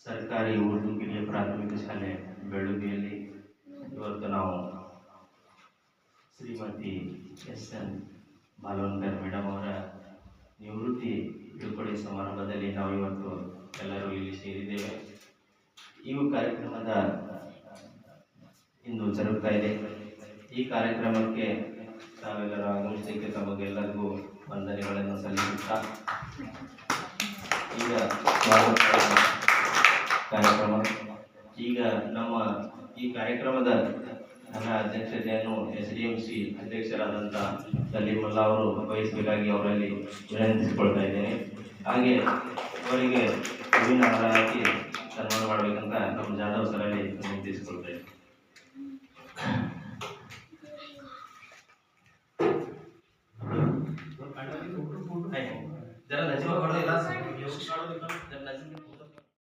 ಸರ್ಕಾರಿ ಉರ್ದು ಕಿರಿಯ ಪ್ರಾಥಮಿಕ ಶಾಲೆ ಬೆಳಗುವಿಯಲ್ಲಿ ಇವತ್ತು ನಾವು ಶ್ರೀಮತಿ ಎಸ್.ಎನ್. ಬಾಲವನ್ಕರ್ ಮೇಡಮ್ ಅವರ ನಿವೃತ್ತಿ ಬೀಳ್ಕೊಡುಗೆ ಸಮಾರಂಭದಲ್ಲಿ ನಾವು ಇವತ್ತು ಎಲ್ಲರೂ ಇಲ್ಲಿ ಸೇರಿದ್ದೇವೆ. ಈ ಕಾರ್ಯಕ್ರಮದ ಇಂದು ಜರುಗ್ತಾ ಇದೆ. ಈ ಕಾರ್ಯಕ್ರಮಕ್ಕೆ ತಾವೆಲ್ಲರೂ ಆಗಮಿಸಲಿಕ್ಕೆ ತಮಗೆಲ್ಲರಿಗೂ ವಂದನೆಗಳನ್ನು ಸಲ್ಲಿಸುತ್ತಾ ಈಗ ಕಾರ್ಯಕ್ರಮ ಈಗ ನಮ್ಮ ಈ ಕಾರ್ಯಕ್ರಮದ ನನ್ನ ಅಧ್ಯಕ್ಷತೆಯನ್ನು SDMC ಅಧ್ಯಕ್ಷರಾದಂಥ ಸಲೀಮುಲ್ಲಾ ಅವರು ವಹಿಸಬೇಕಾಗಿ ಅವರಲ್ಲಿ ವಿನಂತಿಸಿಕೊಳ್ತಾ ಇದ್ದೇನೆ. ಹಾಗೆ ಅವರಿಗೆ ಹೂವಿನ ಹಾರ ಹಾಕಿ ಸನ್ಮಾನ ಮಾಡಬೇಕಂತ ನಮ್ಮ ಜಾಧವ್ ಸರಲ್ಲಿ ವಿನಂತಿಸಿಕೊಳ್ತಾ ಇದ್ದೇನೆ. जरा नजीब पड़ो